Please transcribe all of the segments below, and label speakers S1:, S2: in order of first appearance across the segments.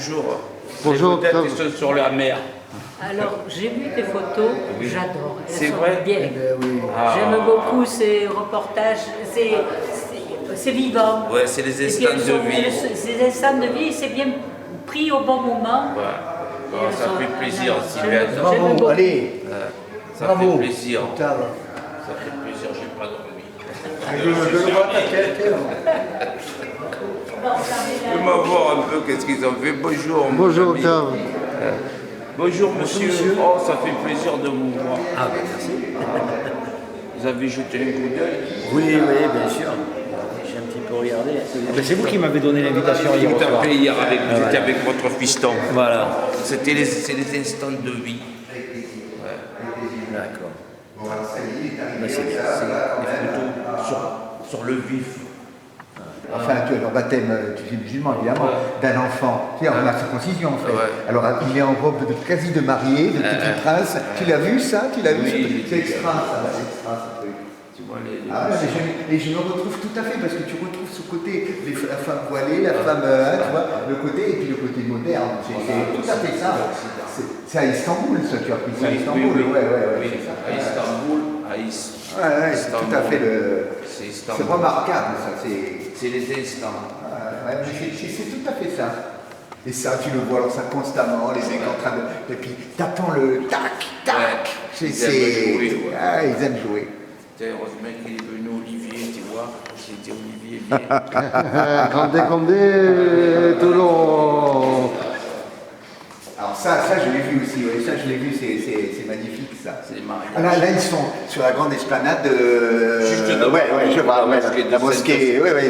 S1: bonjour.
S2: Bonjour,
S1: Peut-être qu'ils sont sur la mer.
S3: Alors, j'ai vu tes photos, j'adore. Elles
S1: C'est
S3: sont
S1: vrai?
S3: bien.
S2: Oui.
S3: J'aime beaucoup ces reportages, c'est vivant.
S1: Ouais, c'est les
S3: Et puis,
S1: instants de vie.
S3: Ces instants de vie, c'est bien pris au bon moment.
S1: Ouais.
S3: Et
S1: Bon,
S3: elles
S1: ça
S3: sont-
S1: fait plaisir,
S3: j'aime-
S1: Sylvain.
S3: j'aime
S2: Bravo,
S3: beaucoup.
S2: allez.
S1: Ça
S2: Bravo.
S1: fait plaisir.
S2: Octave.
S1: Ça fait plaisir, j'ai pas dormi.
S2: Je le vois ta tête.
S1: Fais-moi voir un peu qu'est-ce qu'ils ont fait. Bonjour. mon
S2: Bonjour,
S1: ami.
S2: Octave.
S1: Bonjour, monsieur. Oh, ça fait plaisir de vous voir.
S4: Ah ben merci.
S1: Vous avez jeté un coup d'œil?
S4: Oui, bien sûr. J'ai un petit peu regardé. C'est vous qui m'avez donné l'invitation hier au
S1: Tout à
S4: soir.
S1: fait, hier, vous étiez avec votre fiston.
S4: Voilà.
S1: C'est les instants de vie.
S4: D'accord.
S1: Mais c'est bien. C'est des photos sur le vif.
S5: Enfin, tu as le baptême, tu sais, musulman évidemment, d'un enfant. Tu sais, la circoncision en fait.
S1: Ouais.
S5: Alors, il est en robe de quasi de marié, de petit prince. Tu l'as vu ça? Tu l'as vu?
S1: Oui.
S5: C'est extra, ça. C'est extra, ce truc.
S1: Tu vois les
S5: Ah, mais je me retrouve tout à fait parce que tu retrouves ce côté, la femme voilée, la femme, tu vois, le côté et puis le côté moderne. C'est tout à fait ça. C'est à Istanbul, ça, tu as pris ça à Istanbul.
S1: Oui,
S5: Ouais, c'est ça.
S1: à Istanbul,
S5: Ouais, c'est tout à fait le.
S1: C'est
S5: C'est
S1: Istanbul.
S5: remarquable, ça. C'est
S1: C'est les instants.
S5: ouais, mais c'est tout à fait ça. Et ça, tu le vois, alors ça constamment, les mecs en train de. Et puis, t'attends le tac, tac.
S1: Ouais, ils aiment jouer, ouais.
S5: Ah, ils aiment jouer.
S1: Heureusement qu'il est venu Olivier, tu vois. C'était Olivier. Viens.
S2: Grande Condé, Toulon.
S5: Alors ça je l'ai vu aussi, oui, ça je l'ai vu, c'est magnifique ça.
S1: C'est les mariages.
S5: Ah, là, ils sont sur la grande esplanade de.
S1: Juste devant,
S5: je vois,
S1: la mosquée de
S5: la mosquée, la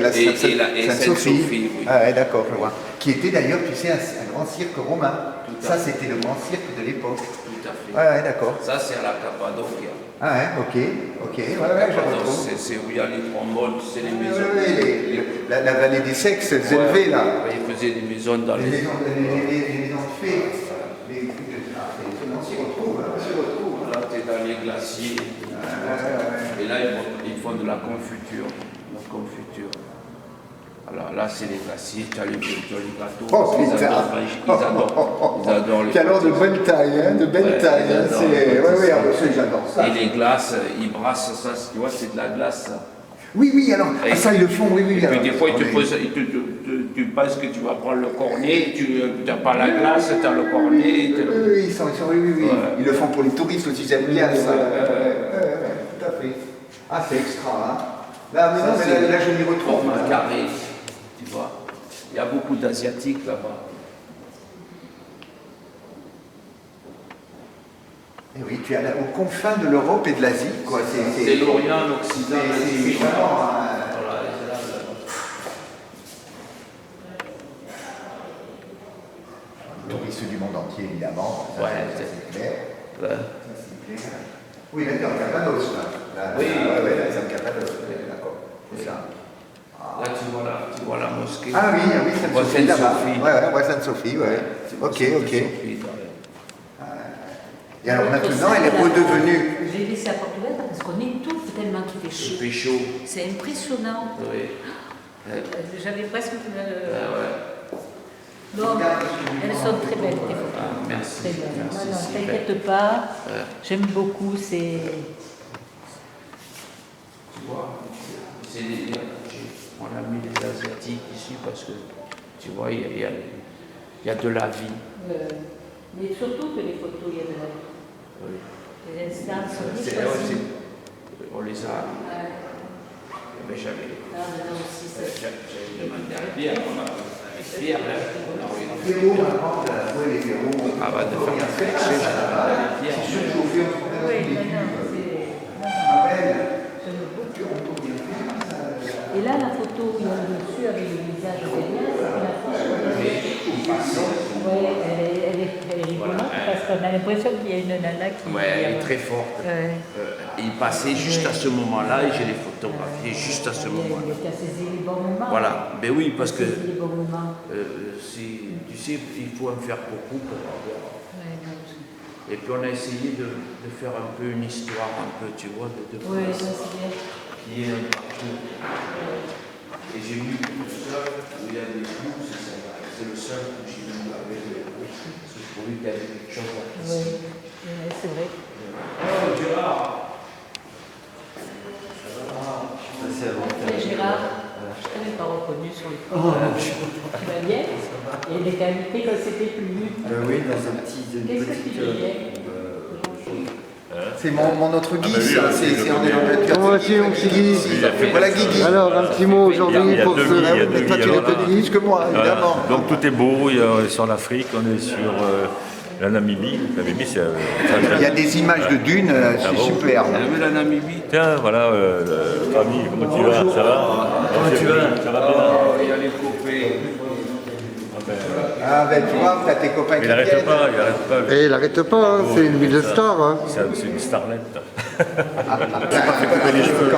S1: Et
S5: Sainte-Sophie.
S1: oui.
S5: Ah, ouais, d'accord, je vois. Qui était d'ailleurs, tu sais, un grand cirque romain.
S1: Tout à
S5: Ça,
S1: fait.
S5: c'était le grand cirque de l'époque.
S1: Tout à fait.
S5: Ouais, d'accord.
S1: Ça, c'est à la Cappadocia.
S5: Ah, ouais, ok, je retrouve.
S1: C'est où il y a les trombones, c'est les maisons.
S5: La vallée des sexes élevés, là.
S1: Ouais, ils faisaient des maisons dans
S5: Les
S1: les.
S5: maisons de fées. On s'y retrouve, on s'y retrouve.
S1: Là, tu es dans les glaciers. Et là, ils font de la confiture. La confiture. Alors là, c'est les glaciers, tu as les gâteaux.
S5: Oh,
S1: ils
S5: putain.
S1: adorent les
S5: Puis alors de belle taille, hein, de belle
S1: Ouais,
S5: taille.
S1: ils
S5: Hein,
S1: adorent
S5: c'est...
S1: les
S5: Oui,
S1: pâtisseries.
S5: j'adore ça.
S1: Et les glaces, ils brassent ça, tu vois, c'est de la glace. Ça.
S5: Oui, alors,
S1: Et-
S5: ça ils le font, oui.
S1: Et puis
S5: alors.
S1: des fois,
S5: Oui.
S1: tu penses que tu vas prendre le cornet, tu n'as pas la glace, tu as le cornet.
S5: Oui, oui.
S1: Ouais.
S5: Ils le font pour les touristes aussi, j'aime bien ça.
S1: Ouais.
S5: Tout à fait. Ah, c'est extra, hein. Là, mais
S1: Ça,
S5: non, mais
S1: c'est
S5: là, je m'y retrouve.
S1: format carré, tu vois. Il y a beaucoup d'Asiatiques là-bas.
S5: Eh oui, tu es aux confins de l'Europe et de l'Asie, quoi.
S1: C'est l'Orient, l'Occident, l'Asie.
S5: c'est vraiment,
S1: Voilà, et c'est là,
S5: touristes du monde entier, évidemment. Ça,
S1: Ouais,
S5: ça, c'est clair.
S1: là. Ouais.
S5: Ça, c'est clair. Oui, là, t'es en Cappadoce, là.
S1: Oui.
S5: Là, c'est en Cappadoce, d'accord. C'est ça.
S1: Là, tu vois la mosquée.
S5: Ah oui, Sainte-Sophie, là-bas.
S1: Sainte-Sophie.
S5: Ouais, Sainte-Sophie, ouais. Ok.
S1: Sainte-Sophie,
S5: Et alors maintenant, elle est redevenue.
S3: J'ai laissé à Portugal parce qu'on étouffe tellement qu'il fait chaud.
S1: Il fait chaud.
S3: C'est impressionnant.
S1: Oui.
S3: J'avais presque.
S1: Ouais.
S3: Non, elles sont très belles, tes photos.
S1: Ah, merci.
S3: Très belles.
S1: Merci,
S3: Non,
S1: Sylvain.
S3: t'inquiète pas.
S1: Ouais.
S3: J'aime beaucoup ces.
S1: Tu vois, on a mis les Asiatiques ici parce que, tu vois, il y a de la vie.
S3: Mais surtout que les photos, il y a de la.
S1: Oui.
S3: Les instants sont
S1: C'est-
S3: choisis.
S1: on les a. Mais j'avais demandé à Pierre, avec Pierre,
S5: Véro, maintenant, les Véro.
S1: avant de faire la fête, j'ai demandé à Pierre.
S3: Oui, j'aime beaucoup. Et là, la photo, il y a le dessus avec le visage derrière, et la photo, elle est rigolote parce qu'on a l'impression qu'il y a une nana qui.
S1: Ouais, elle est très forte.
S3: Ouais.
S1: Il passait juste à ce moment-là et je l'ai photographié juste à ce moment-là.
S3: Il a saisi les bons moments.
S1: Voilà, ben oui, parce que
S3: Les bons moments.
S1: tu sais, il faut en faire beaucoup pour avoir.
S3: Ouais, non,
S1: Et puis on a essayé de faire un peu une histoire, un peu, tu vois, de
S3: oui,
S1: place
S3: ça c'est bien.
S1: qui est un parcours. Et j'ai vu tout ça où il y a des clous, c'est ça. c'est le seul que j'ai vu avec ce produit qui avait quelque chose
S3: Oui,
S1: d'artistique.
S3: oui, c'est vrai. Et Gérard, je ne t'avais pas reconnu sur le coup. Tu vas bien? Et les qualités quand c'était plus vite.
S5: Oui, dans un petit.
S3: Qu'est-ce que tu disais?
S5: C'est mon autre Guy, ça. C'est en Angleterre.
S2: Comment vas-tu, mon petit Guy?
S5: Voilà Guigui.
S2: Alors, un petit mot aujourd'hui pour ce...
S6: il y a deux
S5: Mais toi,
S6: Guy,
S5: tu
S6: alors
S5: l'as
S6: là.
S5: plus que moi,
S6: Voilà.
S5: évidemment.
S6: Donc tout est beau, on est sur l'Afrique, on est sur la Namibie. La Namibie, c'est
S5: Il y a des images de dunes, c'est
S6: bon
S5: super.
S1: Vous avez vu la Namibie?
S6: Tiens, voilà, Camille, comment tu vas? Ça va? Comment tu vas? Ça va bien?
S1: Il y a les copains.
S5: Ah ben tu vois, t'as tes copains
S6: Il
S5: qui
S6: n'arrête
S5: viennent.
S6: pas, il n'arrête pas.
S2: Et il n'arrête pas, hein, c'est une ville de star. Hein.
S6: C'est une starlette.
S5: Quand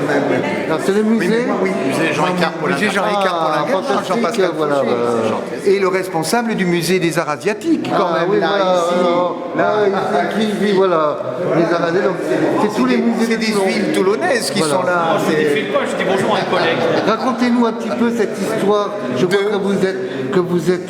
S5: même.
S2: Alors, c'est le musée.
S5: Oui, musée Jean-Ricard Paulin. Musée Jean-Ricard Paulin,
S2: fantastique,
S5: Jean-Pascal
S2: voilà,
S5: Fauché. Et le responsable du musée des arts asiatiques, quand
S2: Ah
S5: même,
S2: oui,
S5: là,
S2: voilà,
S5: ici.
S2: alors, là, ici, qui vit, voilà, les Aradais, donc c'est tous les musées
S5: C'est
S2: de
S5: des
S2: Toulon.
S5: villes toulonnaises qui
S2: Voilà.
S5: sont là.
S4: Je dis bonjour à un collègue.
S2: Racontez-nous un petit peu cette histoire. Je vois que vous êtes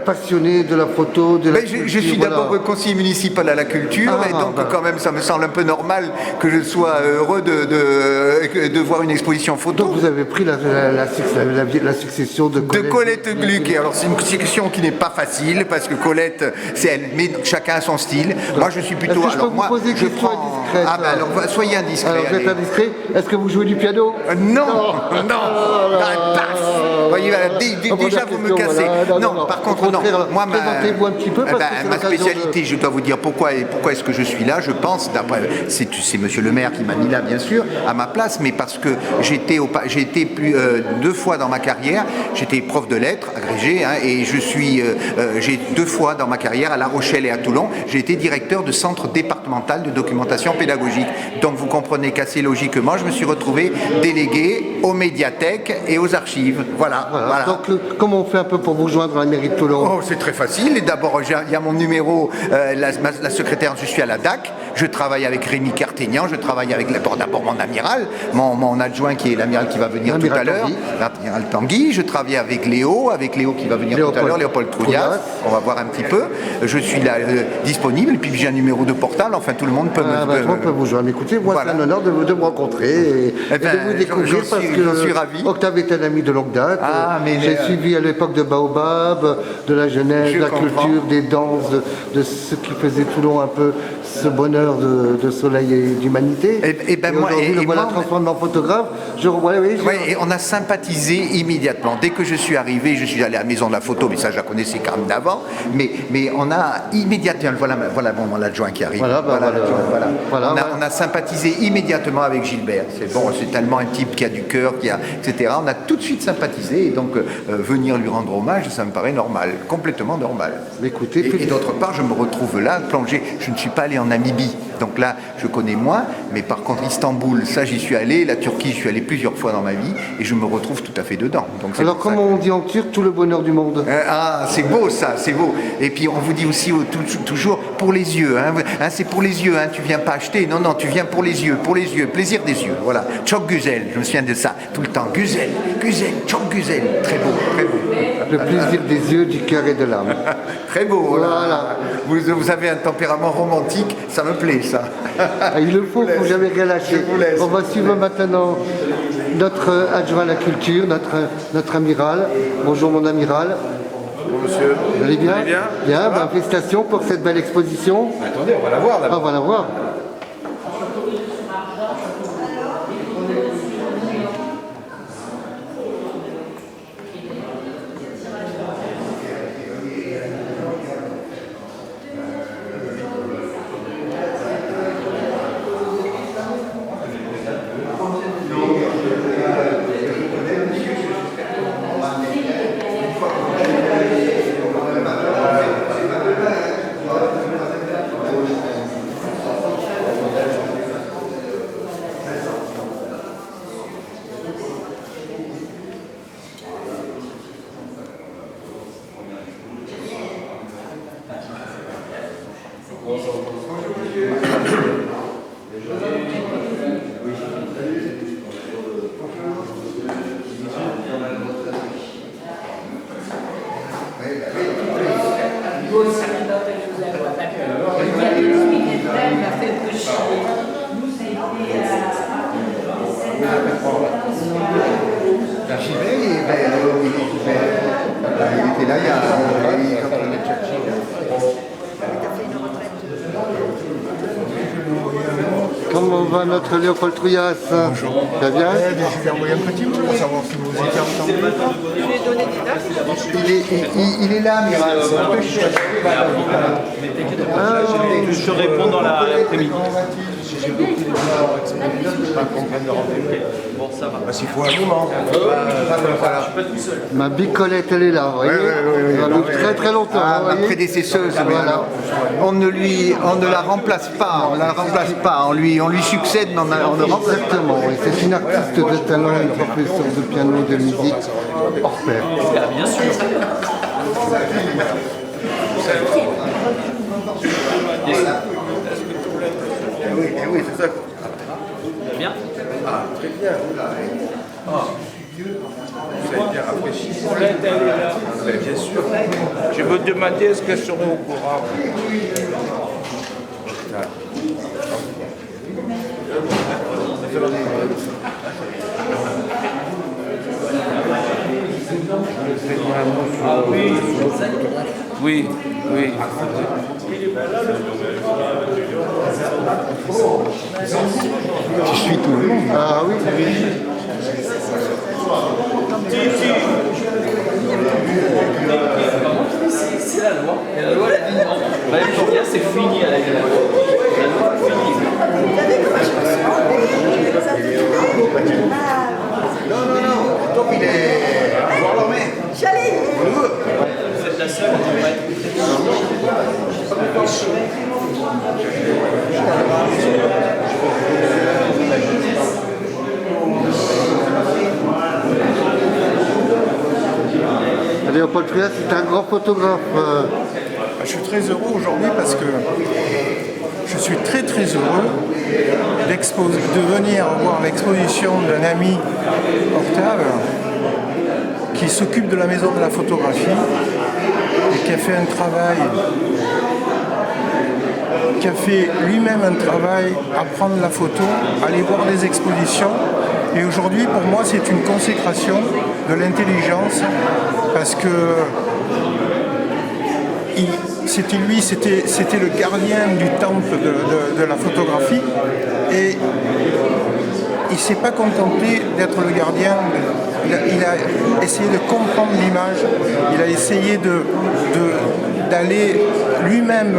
S2: passionné de la photo, de la
S5: Ben, je
S2: culture,
S5: suis
S2: voilà.
S5: d'abord conseiller municipal à la culture
S2: Ah,
S5: et donc
S2: ben.
S5: quand même ça me semble un peu normal que je sois heureux de voir une exposition photo.
S2: Donc vous avez pris la succession de
S5: De Colette Gluck. Et alors c'est une succession qui n'est pas facile parce que Colette, c'est elle, mais chacun a son style. Moi je suis plutôt.
S2: Est-ce que je peux vous poser une question indiscrète,
S5: Ah ben alors soyez indiscret.
S2: Alors vous êtes
S5: allez.
S2: indiscret. Est-ce que vous jouez du piano?
S5: Non, paf. Voyez, voilà, déjà vous me cassez. Non, par contre non. Moi,
S2: présentez-vous un petit peu parce que c'est
S5: ma
S2: l'occasion
S5: spécialité, je dois vous dire pourquoi est-ce que je suis là. Je pense, d'après, c'est Monsieur le maire qui m'a mis là, bien sûr, à ma place, mais parce que j'ai été 2 fois dans ma carrière. J'étais prof de lettres, agrégé, hein, et j'ai 2 fois dans ma carrière à La Rochelle et à Toulon. J'ai été directeur de centre départemental de documentation pédagogique. Donc vous comprenez qu'assez logiquement, je me suis retrouvé délégué aux médiathèques et aux archives. Voilà.
S2: Donc, comment on fait un peu pour vous joindre à la mairie de Toulon?
S5: Oh, c'est très facile. Et d'abord, il y a mon numéro, la secrétaire, je suis à la DAC. Je travaille avec Rémi Cartegnan, je travaille avec d'abord mon amiral, mon adjoint qui est l'amiral qui va venir tout à l'heure, l'amiral Tanguy. Je travaille avec Léo qui va venir tout à l'heure, Léopold Trouillas. On va voir un petit peu. Je suis là disponible, et puis j'ai un numéro de portable, enfin tout le monde peut
S2: Tout le monde peut vous joindre. Écoutez, moi
S5: Voilà.
S2: c'est un honneur de me rencontrer et de vous découvrir
S5: j'en suis ravi.
S2: Octave est un ami de longue date.
S5: Ah, mais
S2: j'ai suivi à l'époque de Baobab, de la jeunesse,
S5: Je
S2: de la
S5: comprends.
S2: culture, des danses, de ce qui faisait Toulon un peu ce bonheur de soleil et d'humanité.
S5: Et ben moi,
S2: aujourd'hui,
S5: et
S2: le voilà
S5: moi,
S2: transformé en photographe.
S5: Et on a sympathisé immédiatement. Dès que je suis arrivé, je suis allé à la maison de la photo, mais ça je la connaissais quand même d'avant. Mais on a immédiatement, voilà mon adjoint qui arrive. On a sympathisé immédiatement avec Gilbert. C'est tellement un type qui a du cœur, etc. On a tout de suite sympathisé et donc venir lui rendre hommage, ça me paraît normal, complètement normal.
S2: Écoutez,
S5: Et d'autre part, je me retrouve là, plongé. Je ne suis pas allé en Namibie, donc là, je connais moins. Mais par contre, Istanbul, ça, j'y suis allé. La Turquie, je suis allé plusieurs fois dans ma vie et je me retrouve tout à fait dedans. Donc,
S2: alors comment on dit en turc tout le bonheur du monde?
S5: C'est beau ça, c'est beau. Et puis on vous dit aussi toujours pour les yeux. C'est pour les yeux. Tu viens pas acheter. Non, tu viens pour les yeux, plaisir des yeux. Voilà. Çok güzel. Je me souviens de ça tout le temps. Güzel, çok güzel. Très beau, très beau.
S2: Le plaisir des yeux, du cœur et de l'âme.
S5: Très beau.
S2: Voilà.
S5: Vous avez un tempérament romantique. Ça me plaît ça.
S2: Il le faut jamais rien lâcher.
S5: Je vous laisse.
S2: On va suivre maintenant notre adjoint à la culture, notre amiral. Bonjour mon amiral.
S7: Bonjour monsieur.
S2: Vous allez bien?
S7: Bien.
S2: Félicitations pour cette belle exposition.
S7: Attendez, on va la voir là.
S2: On va la voir.
S5: oui, il était là, il y a quand on est cherché.
S2: Comment va notre Léopold Trouillas?
S8: Bonjour.
S2: Ça va bien?
S8: Je lui ai envoyé un petit mot pour savoir si vous étiez entendu.
S5: Il est là, Miral.
S4: Je te réponds dans l'après-midi.
S8: J'ai beaucoup de gens pas comprendre le rendez-vous.
S4: Bon, ça va.
S8: Parce qu'il faut un moment. Voilà.
S2: Ma Bicolette, elle est là, vous voyez?
S8: oui,
S2: Depuis très très longtemps.
S5: Ah,
S2: vous
S5: ma
S2: voyez?
S5: prédécesseuse, mais
S2: Voilà.
S5: alors, on ne la remplace pas, on lui succède, mais on ne remplace pas.
S2: Exactement, oui. C'est une artiste de talent, une professeure de piano, de musique, hors pair.
S4: Bien sûr.
S7: Oui, c'est ça.
S4: Bien.
S7: Ah, très bien. Vous avez bien rafraîchi. Mais bien sûr. Je me demandais est-ce qu'elle serait au courant.
S1: Oui, oui.
S5: Je suis tout le monde.
S2: Ah oui.
S4: C'est la loi. Et la loi, elle dit non. Bah, il faut bien, c'est fini à la loi. La loi est finie.
S5: Non, donc il est...
S9: J'allais.
S4: Vous êtes la seule à ne pas être.
S2: Léopold Trouillas, c'est un grand photographe.
S8: Je suis très heureux aujourd'hui parce que je suis très très heureux de venir voir l'exposition d'un ami, Octave, qui s'occupe de la maison de la photographie et qui a fait un travail, qui a fait lui-même un travail à prendre la photo, aller voir des expositions. Et aujourd'hui, pour moi, c'est une consécration de l'intelligence parce que c'était lui, c'était le gardien du temple de la photographie et il ne s'est pas contenté d'être le gardien, il a essayé de comprendre l'image, il a essayé d'aller lui-même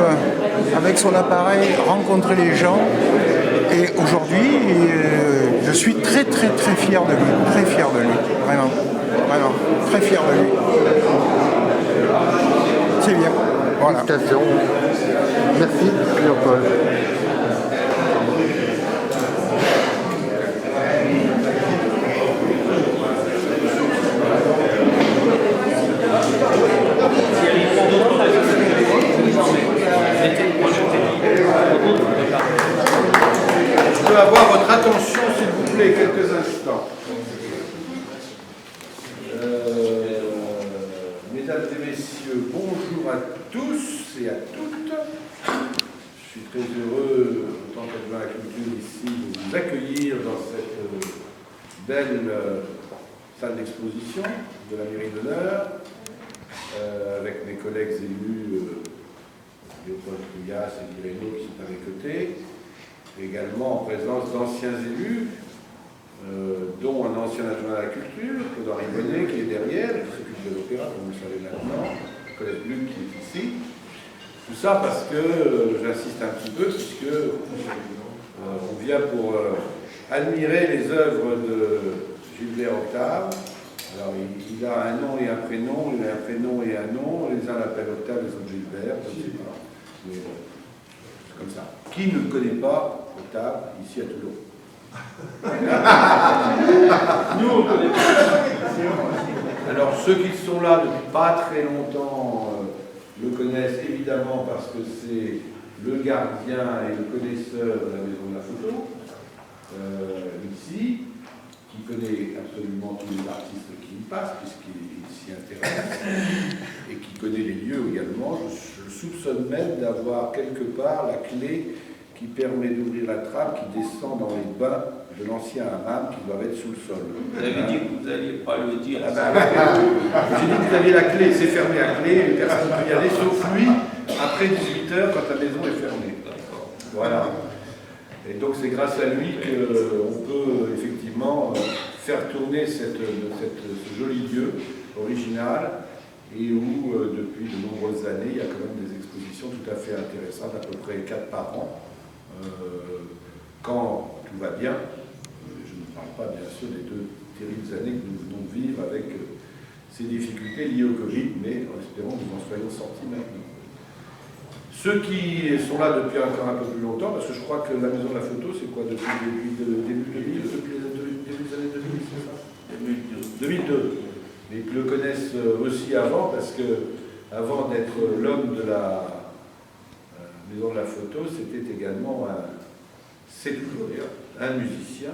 S8: avec son appareil rencontrer les gens et aujourd'hui je suis très très très fier de lui, vraiment, très fier de lui. C'est bien. Voilà.
S2: Félicitations. Merci, Léopold.
S7: Je peux avoir votre attention, s'il vous plaît, quelques instants. Mesdames et messieurs, bonjour à tous et à toutes. Je suis très heureux, en tant qu'adjoint à la culture ici, de vous accueillir dans cette belle salle d'exposition de la mairie d'honneur, avec mes collègues élus, Léopold Trouillas et Guy qui sont à mes côtés, également en présence d'anciens élus, dont un ancien adjoint à la culture, Claude-Henri Bonnet, qui est derrière, et qui s'occupe de l'opéra, comme vous le savez maintenant, Colette Luc qui est ici. Tout ça parce que j'insiste un petit peu, puisque on vient pour admirer les œuvres de Gilbert Octave. Alors il a un nom et un prénom, il a un prénom et un nom, les uns l'appellent Octave, les autres Gilbert, je ne sais pas. Mais c'est comme ça. Qui ne connaît pas Octave ici à Toulon?
S4: Nous, on connaît pas.
S7: Alors ceux qui sont là depuis pas très longtemps le connaissent évidemment parce que c'est le gardien et le connaisseur de la maison de la photo, ici, qui connaît absolument tous les artistes qui y passent puisqu'il s'y intéresse et qui connaît les lieux également. Je soupçonne même d'avoir quelque part la clé qui qui permet d'ouvrir la trappe qui descend dans les bains de l'ancien hammam qui doivent être sous le sol.
S1: Vous avez dit que vous n'alliez pas le dire.
S7: J'ai dit que vous aviez la clé, c'est fermé à clé, et personne ne peut y aller, sauf lui, après 18h, quand la maison est fermée. Voilà. Et donc c'est grâce à lui qu'on peut effectivement faire tourner ce joli lieu original, et où depuis de nombreuses années, il y a quand même des expositions tout à fait intéressantes, à peu près 4 par an, quand tout va bien. Je ne parle pas bien sûr des 2 terribles années que nous venons de vivre avec ces difficultés liées au Covid, mais en espérant que nous en soyons sortis maintenant. Ceux qui sont là depuis encore un peu plus longtemps, parce que je crois que la Maison de la Photo, c'est quoi, depuis début 2000, depuis début des années 2000, c'est ça 2002. Mais ils le connaissent aussi avant, parce que avant d'être l'homme de la Maison de la Photo, c'était également c'est toujours d'ailleurs, un musicien,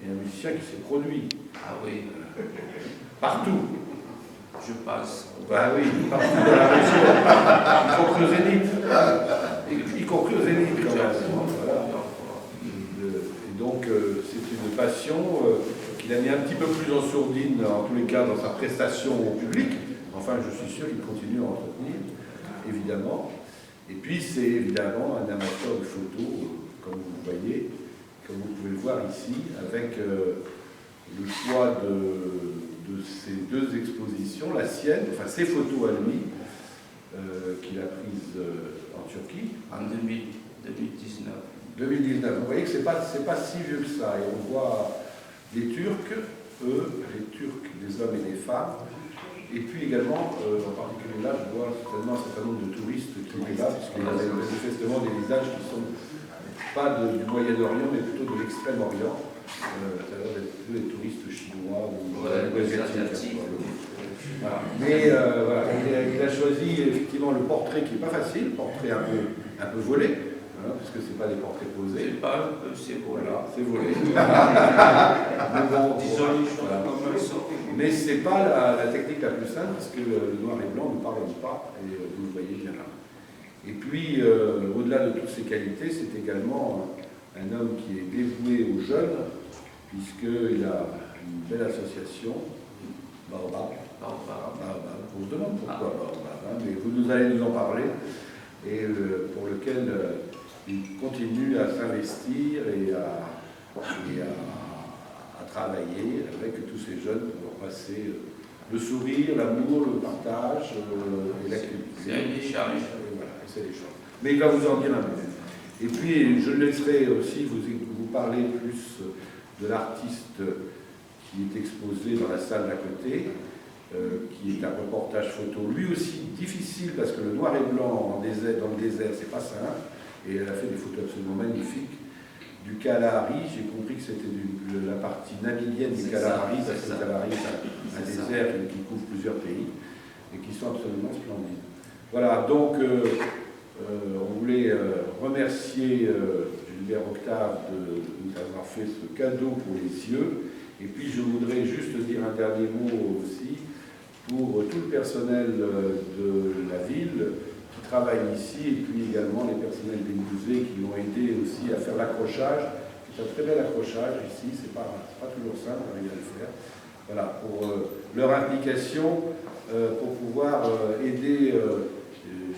S7: et un musicien qui s'est produit.
S1: Ah oui,
S7: Partout.
S1: je passe.
S7: Bah oui, partout dans la région, y compris au Zénith. Y compris au Zénith, quand même. Voilà. Et donc, c'est une passion qu'il a mis un petit peu plus en sourdine, en tous les cas, dans sa prestation au public. Enfin, je suis sûr qu'il continue à entretenir, évidemment. Et puis, c'est évidemment un amateur de photos, comme vous le voyez, comme vous pouvez le voir ici, avec le choix de ces 2 expositions, la sienne, enfin ses photos à lui, qu'il a prises en Turquie.
S1: En 2019.
S7: 2019. Vous voyez que c'est pas si vieux que ça. Et on voit les Turcs, les Turcs, des hommes et des femmes. Et puis également, en particulier là, je vois certainement un certain nombre de touristes qui sont là, puisqu'il y a manifestement des visages qui sont pas du Moyen-Orient, mais plutôt de l'Extrême-Orient. Ça a l'air d'être plutôt des touristes chinois ou asiatiques. Voilà. Mais voilà, il a choisi effectivement le portrait qui n'est pas facile, portrait un peu volé, hein, parce que ce n'est pas des portraits posés.
S1: C'est pas un peu, c'est volé.
S7: Voilà, c'est volé. Mais bon,
S1: Disons les choses
S7: voilà.
S1: comme elles sont.
S7: Mais ce n'est pas la technique la plus simple, parce que le noir et blanc ne pardonne pas, et vous le voyez bien là. Et puis, au-delà de toutes ces qualités, c'est également un homme qui est dévoué aux jeunes, puisqu'il a une belle association, Baobab. On se demande pourquoi Baobab, hein, mais vous allez nous en parler, et pour lequel il continue à s'investir et à travailler avec tous ces jeunes pour passer le sourire, l'amour, le partage et la culture.
S1: C'est un échange.
S7: Voilà, c'est l'échange. Mais il va vous en dire un peu. Et puis, je laisserai aussi vous parler plus de l'artiste qui est exposé dans la salle d'à côté, qui est un reportage photo, lui aussi difficile, parce que le noir et blanc dans le désert, c'est pas simple, et elle a fait des photos absolument magnifiques. Du Kalahari, j'ai compris que c'était la partie namibienne du Kalahari, parce que le Kalahari est un désert qui couvre plusieurs pays, et qui sont absolument splendides. Voilà, donc on voulait remercier Gilbert Octave de nous avoir fait ce cadeau pour les yeux, et puis je voudrais juste dire un dernier mot aussi pour tout le personnel de la ville qui travaille ici, et puis également les personnels des musées qui l'ont aidé aussi à faire l'accrochage. C'est un très bel accrochage ici, c'est pas toujours simple d'arriver à le faire. Voilà, pour leur implication, pour pouvoir aider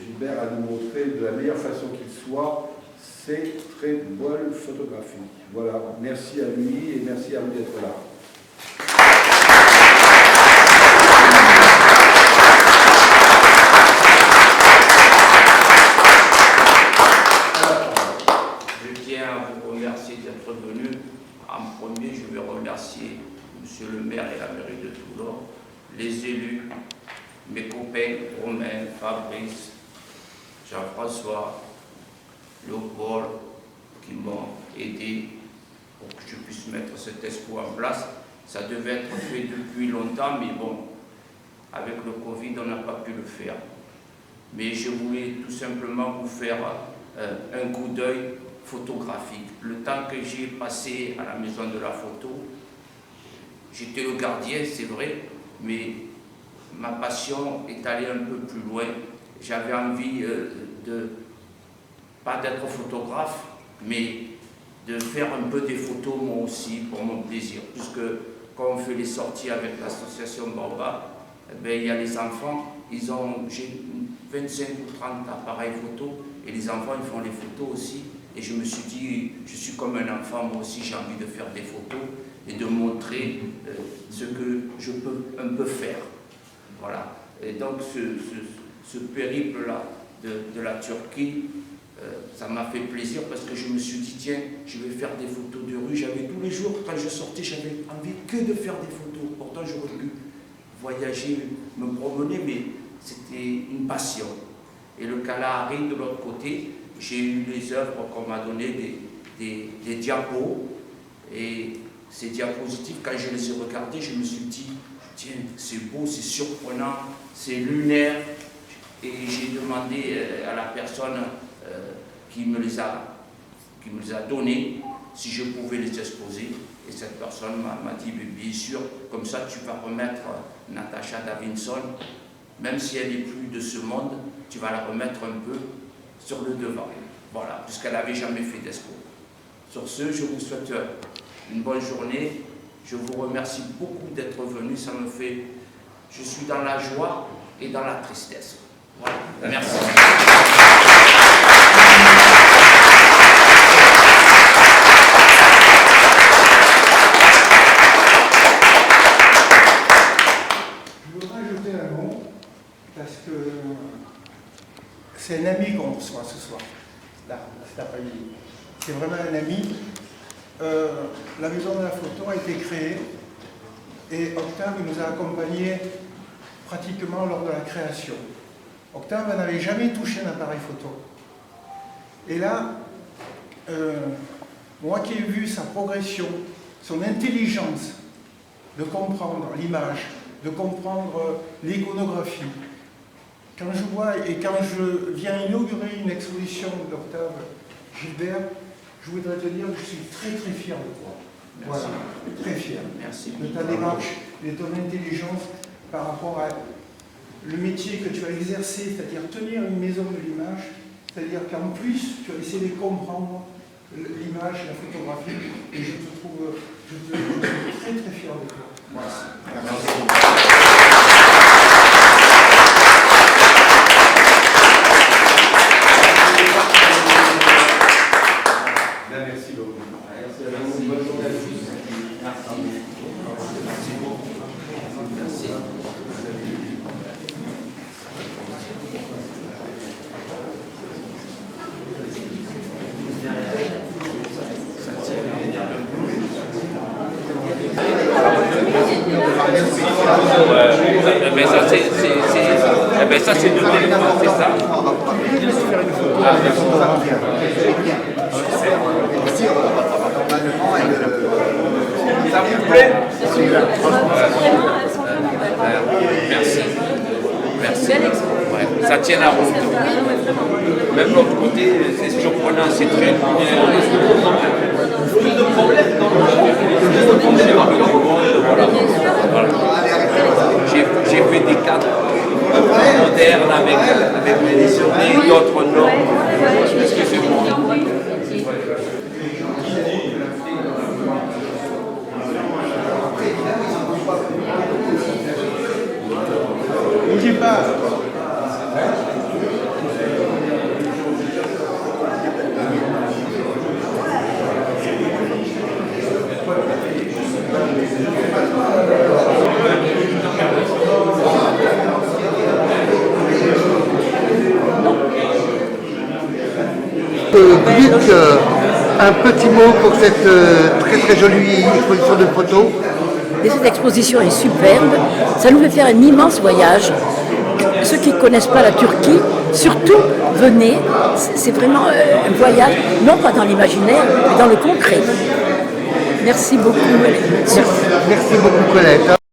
S7: Gilbert à nous montrer de la meilleure façon qu'il soit ces très bonnes photographies. Voilà, merci à lui et merci à vous d'être là.
S1: Je tiens à vous remercier d'être venu. En premier, je vais remercier Monsieur le maire et la mairie de Toulon, les élus, mes copains Romain, Fabrice, Jean-François, Léopold, qui m'ont aidé pour que je puisse mettre cette expo en place. Ça devait être fait depuis longtemps, mais bon, avec le Covid, on n'a pas pu le faire. Mais je voulais tout simplement vous faire un coup d'œil photographique. Le temps que j'ai passé à la maison de la photo, j'étais le gardien, c'est vrai, mais ma passion est allée un peu plus loin. J'avais envie pas d'être photographe, mais de faire un peu des photos moi aussi pour mon plaisir, puisque quand on fait les sorties avec l'association Baobab, eh bien, il y a les enfants, j'ai 25 ou 30 appareils photo, et les enfants ils font les photos aussi, et je me suis dit, je suis comme un enfant, moi aussi j'ai envie de faire des photos et de montrer ce que je peux un peu faire. Voilà. Et donc ce périple-là de la Turquie, ça m'a fait plaisir parce que je me suis dit, tiens, je vais faire des photos de rue. J'avais tous les jours, quand je sortais, j'avais envie que de faire des photos. Pourtant, j'aurais pu voyager, me promener, mais c'était une passion. Et le Kalahari, de l'autre côté, j'ai eu les œuvres qu'on m'a donné, des diapos. Et ces diapositives, quand je les ai regardées, je me suis dit, tiens, c'est beau, c'est surprenant, c'est lunaire. Et j'ai demandé à la personne qui me les a donnés si je pouvais les exposer. Et cette personne m'a dit, bien sûr, comme ça tu vas remettre Natasha Davidson, même si elle n'est plus de ce monde, tu vas la remettre un peu sur le devant. Voilà, puisqu'elle n'avait jamais fait d'expo. Sur ce, je vous souhaite une bonne journée. Je vous remercie beaucoup d'être venus. Ça me fait... Je suis dans la joie et dans la tristesse. Voilà, merci.
S8: Parce que c'est un ami qu'on reçoit ce soir, là, cet après-midi. C'est vraiment un ami. La maison de la photo a été créée et Octave nous a accompagnés pratiquement lors de la création. Octave n'avait jamais touché un appareil photo. Et là, moi qui ai vu sa progression, son intelligence de comprendre l'image, de comprendre l'iconographie, quand je vois et quand je viens inaugurer une exposition d'Octave Gilbert, je voudrais te dire que je suis très très fier de toi.
S1: Merci.
S8: Voilà, très fier.
S1: Merci.
S8: De ta démarche, de ton intelligence par rapport à le métier que tu as exercé, c'est-à-dire tenir une maison de l'image, c'est-à-dire qu'en plus tu as essayé de comprendre l'image, la photographie, et je te trouve, je suis très très fier de toi. Merci.
S7: Merci beaucoup.
S1: Bonne journée à tous. Merci beaucoup. Merci. Mais ça c'est de téléphone, c'est ça. Ça vous plaît? Merci. Merci. Ouais, ça tient la route. Même l'autre côté, c'est surprenant, c'est très lunaire. Plus de problèmes dans le voilà. J'ai fait des cadres modernes avec des souris, d'autres non. Excusez-moi.
S8: Bougez pas.
S2: Gluck, un petit mot pour cette très très jolie exposition de photos.
S9: Et cette exposition est superbe, ça nous fait faire un immense voyage. Ceux qui ne connaissent pas la Turquie, surtout venez, c'est vraiment un voyage, non pas dans l'imaginaire, mais dans le concret. Merci beaucoup.
S2: Merci beaucoup Colette.